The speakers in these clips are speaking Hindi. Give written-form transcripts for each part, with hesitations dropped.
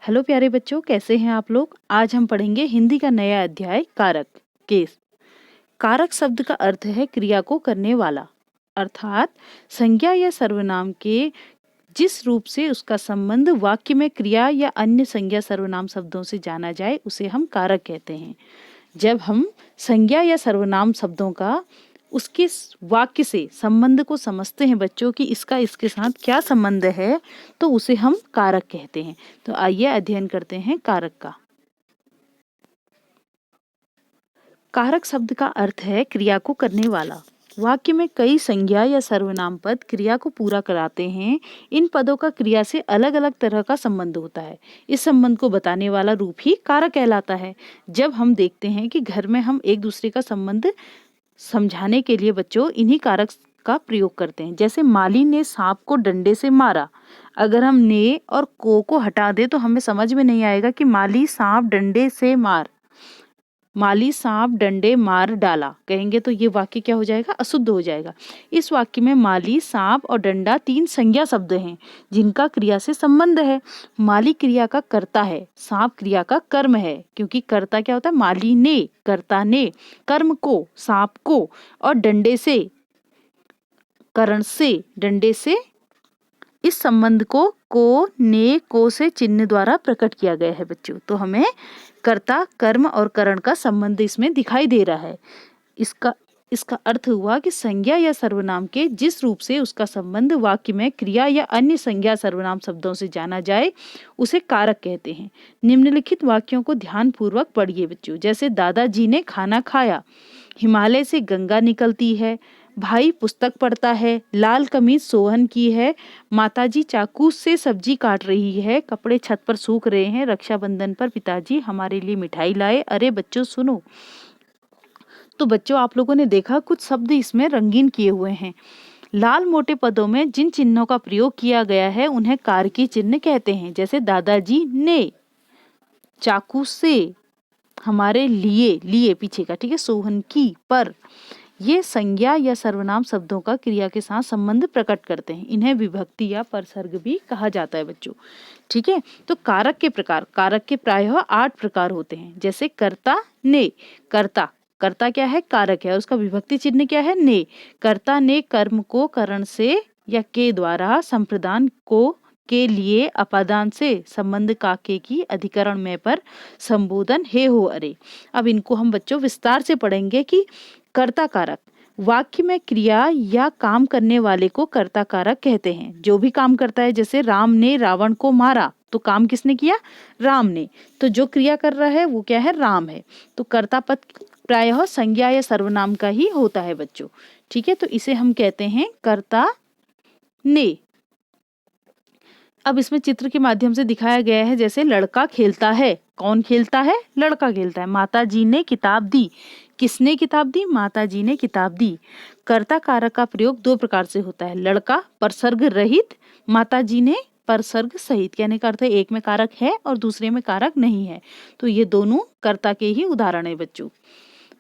हेलो प्यारे बच्चों, कैसे हैं आप लोग। आज हम पढ़ेंगे हिंदी का नया अध्याय कारक। केस कारक शब्द का अर्थ है क्रिया को करने वाला, अर्थात संज्ञा या सर्वनाम के जिस रूप से उसका संबंध वाक्य में क्रिया या अन्य संज्ञा सर्वनाम शब्दों से जाना जाए उसे हम कारक कहते हैं। जब हम संज्ञा या सर्वनाम शब्दों का उसके वाक्य से संबंध को समझते हैं बच्चों कि इसका इसके साथ क्या संबंध है, तो उसे हम कारक कहते हैं। तो आइए अध्ययन करते हैं कारक का। कारक शब्द का अर्थ है क्रिया को करने वाला। वाक्य में कई संज्ञा या सर्वनाम पद क्रिया को पूरा कराते हैं। इन पदों का क्रिया से अलग अलग तरह का संबंध होता है। इस संबंध को बताने वाला रूप ही कारक कहलाता है। जब हम देखते हैं कि घर में हम एक दूसरे का संबंध समझाने के लिए बच्चों इन्हीं कारक का प्रयोग करते हैं। जैसे माली ने सांप को डंडे से मारा। अगर हम ने और को हटा दे तो हमें समझ में नहीं आएगा कि माली सांप डंडे मार डाला कहेंगे तो ये वाक्य क्या हो जाएगा, अशुद्ध हो जाएगा। इस वाक्य में माली, सांप और डंडा तीन संज्ञा शब्द हैं जिनका क्रिया से संबंध है। माली क्रिया का कर्ता है, सांप क्रिया का कर्म है, क्योंकि कर्ता क्या होता है, माली ने, कर्ता ने कर्म को, सांप को, और डंडे से, करण से, डंडे से। इस संबंध को ने को से चिन्ह द्वारा प्रकट किया गया है बच्चों। तो हमें कर्ता, कर्म और करण का संबंध इसमें दिखाई दे रहा है। इसका अर्थ हुआ कि संज्ञा या सर्वनाम के जिस रूप से उसका संबंध वाक्य में क्रिया या अन्य संज्ञा सर्वनाम शब्दों से जाना जाए उसे कारक कहते हैं। निम्नलिखित वाक्यों को ध्यान पूर्वक पढ़िए बच्चों। जैसे दादाजी ने खाना खाया, हिमालय से गंगा निकलती है, भाई पुस्तक पढ़ता है, लाल कमीज सोहन की है, माताजी चाकू से सब्जी काट रही है, कपड़े छत पर सूख रहे हैं, रक्षाबंधन पर पिताजी हमारे लिए मिठाई लाए। अरे बच्चों सुनो। तो बच्चों आप लोगों ने देखा कुछ शब्द इसमें रंगीन किए हुए हैं। लाल मोटे पदों में जिन चिन्हों का प्रयोग किया गया है उन्हें कारकी चिन्ह कहते हैं। जैसे दादाजी ने, चाकू से, हमारे लिए पीछे का, ठीक है, सोहन की, पर। ये संज्ञा या सर्वनाम शब्दों का क्रिया के साथ संबंध प्रकट करते हैं। इन्हें विभक्ति या परसर्ग भी कहा जाता है बच्चों, ठीक है। तो कारक के प्रकार, कारक के प्रायः 8 प्रकार होते हैं। जैसे कर्ता ने, कर्ता क्या है, कारक है, उसका विभक्ति चिन्ह क्या है, ने। कर्ता ने कर्म को करण से या के द्वारा, संप्रदान को के लिए, अपादान से, संबंध काके की, अधिकरण में पर, संबोधन हे हो अरे। अब इनको हम बच्चों विस्तार से पढ़ेंगे कि कर्ता कारक वाक्य में क्रिया या काम करने वाले को कर्ता कारक कहते हैं। जो भी काम करता है, जैसे राम ने रावण को मारा, तो काम किसने किया, राम ने। तो जो क्रिया कर रहा है वो क्या है, राम है। तो कर्ता पद प्रायः संज्ञा या सर्वनाम का ही होता है बच्चों, ठीक है। तो इसे हम कहते हैं कर्ता ने। अब इसमें चित्र के माध्यम से दिखाया गया है। जैसे लड़का खेलता है, कौन खेलता है, लड़का खेलता है। माता जी ने किताब दी, किसने किताब दी, माता जी ने किताब दी। कर्ता कारक का प्रयोग 2 प्रकार से होता है। लड़का परसर्ग रहित, माता जी ने परसर्ग सहित। कहने का अर्थ है एक में कारक है और दूसरे में कारक नहीं है। तो ये दोनों कर्ता के ही उदाहरण है बच्चों।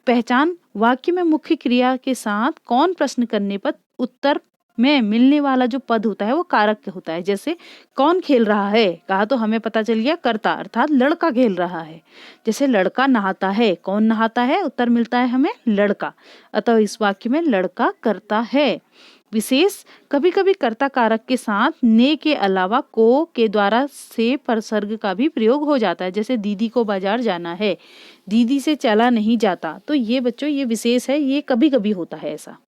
पहचान, वाक्य में मुख्य क्रिया के साथ कौन प्रश्न करने पर उत्तर में मिलने वाला जो पद होता है वो कारक होता है। जैसे कौन खेल रहा है, कहा तो हमें पता चल गया कर्ता, अर्थात लड़का खेल रहा है। जैसे लड़का नहाता है, कौन नहाता है, उत्तर मिलता है हमें लड़का। अतः इस वाक्य में लड़का कर्ता है। विशेष, कभी कभी कर्ता कारक के साथ ने के अलावा को के द्वारा से परसर्ग का भी प्रयोग हो जाता है। जैसे दीदी को बाजार जाना है, दीदी से चला नहीं जाता। तो ये बच्चों ये विशेष है, ये कभी कभी होता है ऐसा।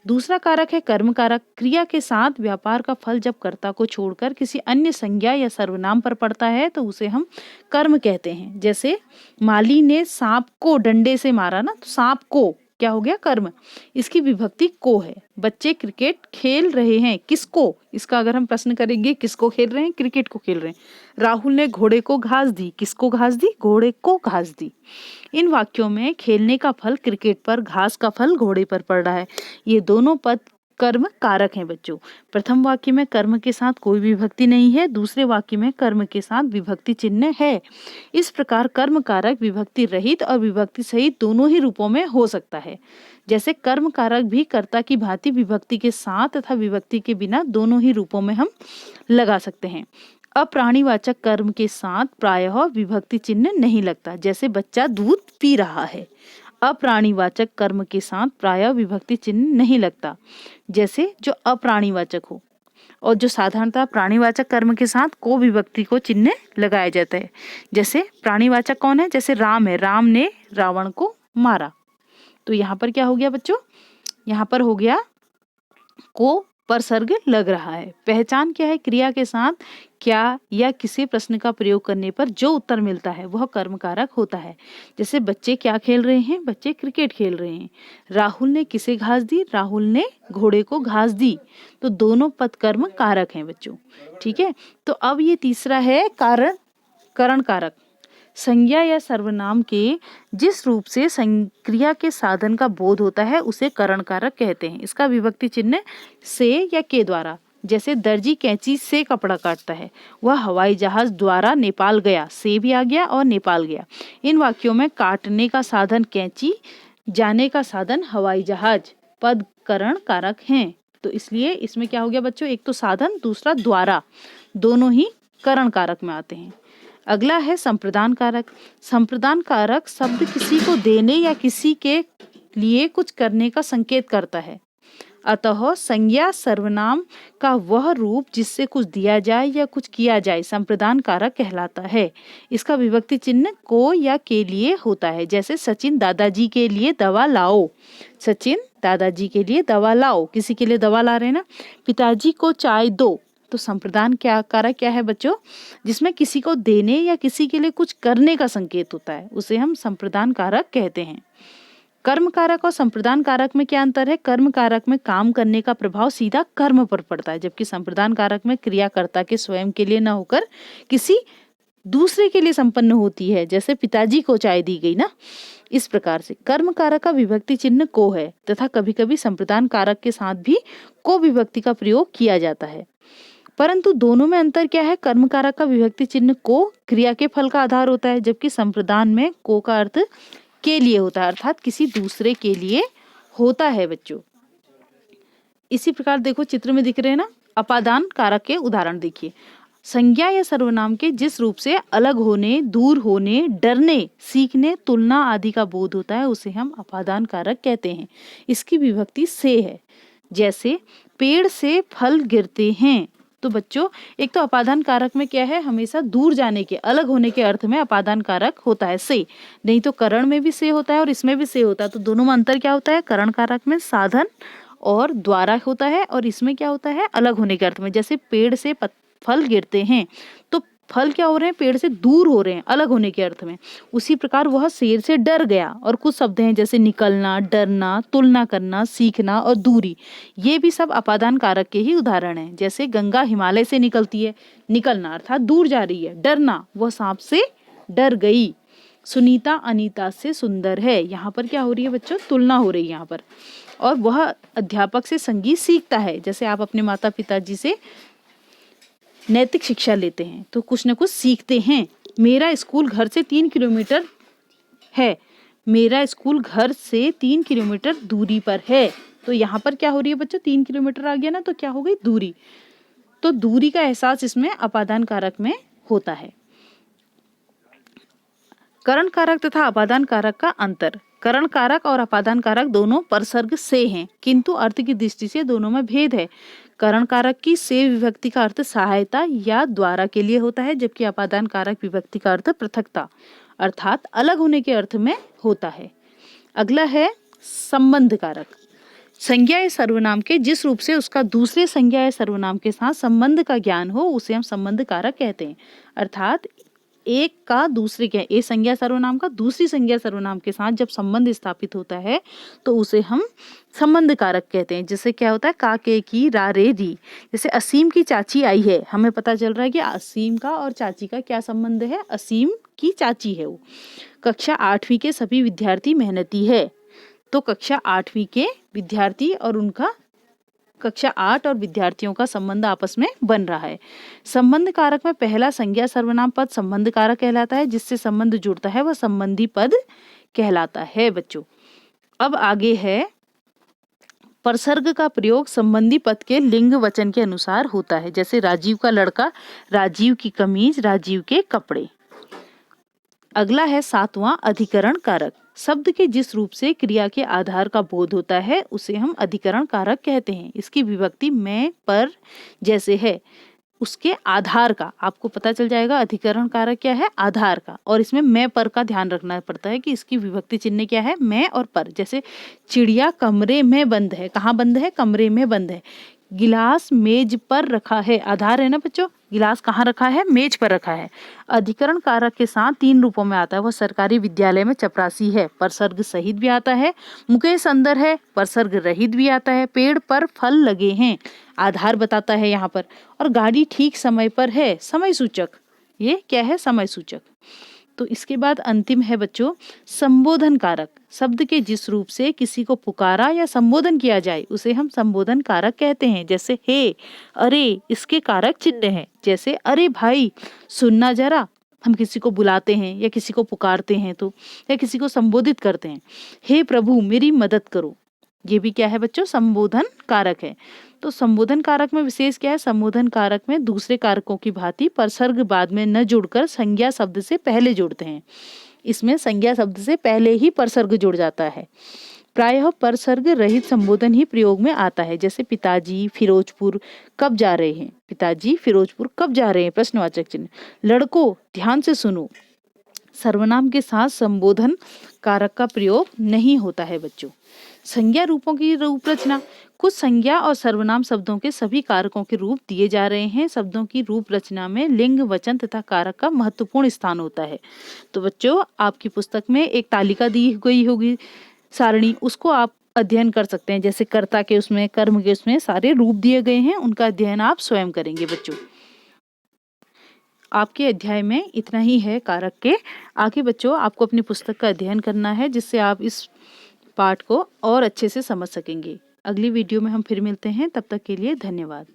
दूसरा कारक है कर्म कारक। क्रिया के साथ व्यापार का फल जब कर्ता को छोड़कर किसी अन्य संज्ञा या सर्वनाम पर पड़ता है तो उसे हम कर्म कहते हैं। जैसे माली ने सांप को डंडे से मारा ना, तो सांप को क्या हो गया, कर्म। इसकी विभक्ति को है। बच्चे क्रिकेट खेल रहे हैं, किसको, इसका अगर हम प्रश्न करेंगे किसको खेल रहे हैं, क्रिकेट को खेल रहे हैं। राहुल ने घोड़े को घास दी, किसको घास दी, घोड़े को घास दी। इन वाक्यों में खेलने का फल क्रिकेट पर, घास का फल घोड़े पर पड़ रहा है। ये दोनों पद कर्म कारक हैं बच्चों। प्रथम वाक्य में कर्म के साथ कोई विभक्ति नहीं है, दूसरे वाक्य में कर्म के साथ विभक्ति चिन्ह है। इस प्रकार कर्म कारक विभक्ति रहित और विभक्ति सहित दोनों ही रूपों में हो सकता है। जैसे कर्म कारक भी कर्ता की भांति विभक्ति के साथ तथा विभक्ति के बिना दोनों ही रूपों में हम लगा सकते हैं। अप्राणीवाचक कर्म के साथ प्रायः विभक्ति चिन्ह नहीं लगता, जैसे बच्चा दूध पी रहा है। अप्राणीवाचक कर्म के साथ प्रायः विभक्ति चिन्ह नहीं लगता, जैसे जो अप्राणीवाचक हो, और जो साधारणतः प्राणीवाचक कर्म के साथ को विभक्ति को चिन्ह लगाया जाता है। जैसे प्राणीवाचक कौन है, जैसे राम है, राम ने रावण को मारा। तो यहाँ पर क्या हो गया बच्चों, यहाँ पर हो गया को परसर्ग लग रहा है। पहचान क्या है, क्रिया के साथ क्या या किसी प्रश्न का प्रयोग करने पर जो उत्तर मिलता है वह कर्म कारक होता है। जैसे बच्चे क्या खेल रहे हैं, बच्चे क्रिकेट खेल रहे हैं। राहुल ने किसे घास दी, राहुल ने घोड़े को घास दी। तो दोनों पद कर्म कारक हैं बच्चों, ठीक है। तो अब ये तीसरा है कारण करण कारक। संज्ञा या सर्वनाम के जिस रूप से क्रिया के साधन का बोध होता है उसे करण कारक कहते हैं। इसका विभक्ति चिन्ह से या के द्वारा, जैसे दर्जी कैंची से कपड़ा काटता है, वह हवाई जहाज द्वारा नेपाल गया, से भी आ गया और नेपाल गया। इन वाक्यों में काटने का साधन कैंची, जाने का साधन हवाई जहाज पद करण कारक हैं। तो इसलिए इसमें क्या हो गया बच्चों, एक तो साधन, दूसरा द्वारा, दोनों ही करण कारक में आते हैं। अगला है संप्रदान कारक। संप्रदान कारक शब्द किसी को देने या किसी के लिए कुछ करने का संकेत करता है। अतः संज्ञा सर्वनाम का वह रूप जिससे कुछ दिया जाए या कुछ किया जाए संप्रदान कारक कहलाता है। इसका विभक्ति चिन्ह को या के लिए होता है। जैसे सचिन दादाजी के लिए दवा लाओ, सचिन दादाजी के लिए दवा लाओ, किसी के लिए दवा ला रहे हैं ना। पिताजी को चाय दो, तो संप्रदान क्या कारक क्या है बच्चों, जिसमें किसी को देने या किसी के लिए कुछ करने का संकेत होता है, उसे हम संप्रदान कारक कहते हैं। कर्म कारक और संप्रदान कारक में क्या अंतर है, कर्म कारक में काम करने का प्रभाव सीधा कर्म पर पड़ता है, जबकि संप्रदान कारक में क्रियाकर्ता के स्वयं के लिए न होकर किसी दूसरे के लिए संपन्न होती है। जैसे पिताजी को चाय दी गई ना, इस प्रकार से कर्म कारक का विभक्ति चिन्ह को है तथा कभी कभी संप्रदान कारक के साथ भी को विभक्ति का प्रयोग किया जाता है। परंतु दोनों में अंतर क्या है, कर्म कारक का विभक्ति चिन्ह को क्रिया के फल का आधार होता है, जबकि संप्रदान में को का अर्थ के लिए होता है, अर्थात किसी दूसरे के लिए होता है बच्चों। इसी प्रकार देखो चित्र में दिख रहे हैं ना, अपादान कारक के उदाहरण देखिए। संज्ञा या सर्वनाम के जिस रूप से अलग होने, दूर होने, डरने, सीखने, तुलना आदि का बोध होता है उसे हम अपादान कारक कहते हैं। इसकी विभक्ति से है। जैसे पेड़ से फल गिरते हैं, तो बच्चों एक तो अपादान कारक में क्या है, हमेशा दूर जाने के, अलग होने के अर्थ में अपादान कारक होता है से, नहीं तो करण में भी से होता है और इसमें भी से होता है। तो दोनों में अंतर क्या होता है, करण कारक में साधन और द्वारा होता है और इसमें क्या होता है, अलग होने के अर्थ में। जैसे पेड़ से फल गिरते हैं, तो फल क्या हो रहे हैं, पेड़ से दूर हो रहे हैं, अलग होने के अर्थ में। उसी प्रकार वह शेर से डर गया, और कुछ शब्द हैं जैसे निकलना, डरना, तुलना करना, सीखना और दूरी, ये भी सब अपादान कारक के ही उदाहरण हैं। जैसे गंगा हिमालय से निकलती है, निकलना अर्थात दूर जा रही है। डरना, वह सांप से डर गई। सुनीता अनीता से सुंदर है, यहाँ पर क्या हो रही है बच्चों, तुलना हो रही है यहाँ पर। और वह अध्यापक से संगीत सीखता है, जैसे आप अपने माता पिताजी से नैतिक शिक्षा लेते हैं तो कुछ न कुछ सीखते हैं। मेरा स्कूल घर से 3 किलोमीटर है, मेरा स्कूल घर से 3 किलोमीटर दूरी पर है। तो यहाँ पर क्या हो रही है बच्चों, 3 किलोमीटर आ गया ना, तो क्या हो गई, दूरी। तो दूरी का एहसास इसमें अपादान कारक में होता है। करण कारक तथा अपादान कारक का अंतर। करण कारक और अपादान कारक दोनों परसर्ग से हैं, किंतु अर्थ की दृष्टि से दोनों में भेद है। करण कारक की से विभक्ति का अर्थ सहायता या द्वारा के लिए होता है, जबकि अपादान कारक विभक्ति का अर्थ पृथकता अर्थात अलग होने के अर्थ में होता है। अगला है संबंध कारक। संज्ञा या सर्वनाम के जिस रूप से उसका दूसरे संज्ञा या सर्वनाम के साथ संबंध का ज्ञान हो उसे हम संबंध कारक कहते हैं। अर्थात एक का दूसरे के, एक संज्ञा सर्वनाम का दूसरी संज्ञा सर्वनाम के साथ जब संबंध स्थापित होता है तो उसे हम संबंध कारक कहते हैं। जैसे क्या होता है, का के की रा रे री। जैसे असीम की चाची आई है, हमें पता चल रहा है कि असीम का और चाची का क्या संबंध है, असीम की चाची है वो। कक्षा 8वीं के सभी विद्यार्थी मेहनती है, तो कक्षा 8वीं के विद्यार्थी और उनका कक्षा 8 और विद्यार्थियों का संबंध आपस में बन रहा है। संबंध कारक में पहला संज्ञा सर्वनाम पद संबंध कारक कहलाता है, जिससे संबंध जुड़ता है वह संबंधी पद कहलाता है बच्चों। अब आगे है परसर्ग का प्रयोग संबंधी पद के लिंग वचन के अनुसार होता है, जैसे राजीव का लड़का, राजीव की कमीज, राजीव के कपड़े। अगला है 7वां अधिकरण कारक। शब्द के जिस रूप से क्रिया के आधार का बोध होता है उसे हम अधिकरण कारक कहते हैं। इसकी विभक्ति में, पर जैसे है उसके आधार का आपको पता चल जाएगा। अधिकरण कारक क्या है? आधार का। और इसमें मैं पर का ध्यान रखना पड़ता है कि इसकी विभक्ति चिन्ह क्या है? मैं और पर। जैसे चिड़िया कमरे में बंद है, कहाँ बंद है? कमरे में बंद है। गिलास मेज पर रखा है, आधार है ना बच्चों। गिलास कहाँ रखा है? मेज पर रखा है। अधिकरण कारक के साथ 3 रूपों में आता है। वह सरकारी विद्यालय में चपरासी है, परसर्ग सहित भी आता है। मुकेश अंदर है, परसर्ग रहित भी आता है। पेड़ पर फल लगे हैं, आधार बताता है यहाँ पर। और गाड़ी ठीक समय पर है, समय सूचक। ये क्या है? समय सूचक। तो इसके बाद अंतिम है बच्चों संबोधन कारक। शब्द के जिस रूप से किसी को पुकारा या संबोधन किया जाए उसे हम संबोधन कारक कहते हैं। जैसे हे, अरे, इसके कारक चिन्ह हैं। जैसे अरे भाई, सुनना जरा। हम किसी को बुलाते हैं या किसी को पुकारते हैं तो, या किसी को संबोधित करते हैं। हे प्रभु, मेरी मदद करो। ये भी क्या है बच्चों? संबोधन कारक है। तो संबोधन कारक में विशेष क्या है? संबोधन कारक में दूसरे कारकों की भांति परसर्ग बाद में न जुड़कर संज्ञा शब्द से पहले जुड़ते हैं। इसमें संज्ञा शब्द से पहले ही परसर्ग जुड़ जाता है। प्रायः परसर्ग रहित संबोधन ही प्रयोग में आता है। जैसे पिताजी फिरोजपुर कब जा रहे हैं? पिताजी फिरोजपुर कब जा रहे हैं? प्रश्नवाचक चिन्ह। लड़कों, ध्यान से सुनो। सर्वनाम के साथ संबोधन कारक का प्रयोग नहीं होता है बच्चों। संज्ञा रूपों की रूप रचना। कुछ संज्ञा और सर्वनाम शब्दों के सभी कारकों के रूप दिए जा रहे हैं। शब्दों की रूप रचना में लिंग, वचन तथा कारक का महत्वपूर्ण स्थान होता है। तो बच्चों, आपकी पुस्तक में एक तालिका दी गई होगी, सारणी, उसको आप अध्ययन कर सकते हैं। जैसे कर्ता के उसमें, कर्म के उसमें सारे रूप दिए गए हैं, उनका अध्ययन आप स्वयं करेंगे बच्चों। आपके अध्याय में इतना ही है कारक के। आगे बच्चों आपको अपनी पुस्तक का अध्ययन करना है, जिससे आप इस पाठ को और अच्छे से समझ सकेंगे। अगली वीडियो में हम फिर मिलते हैं, तब तक के लिए धन्यवाद।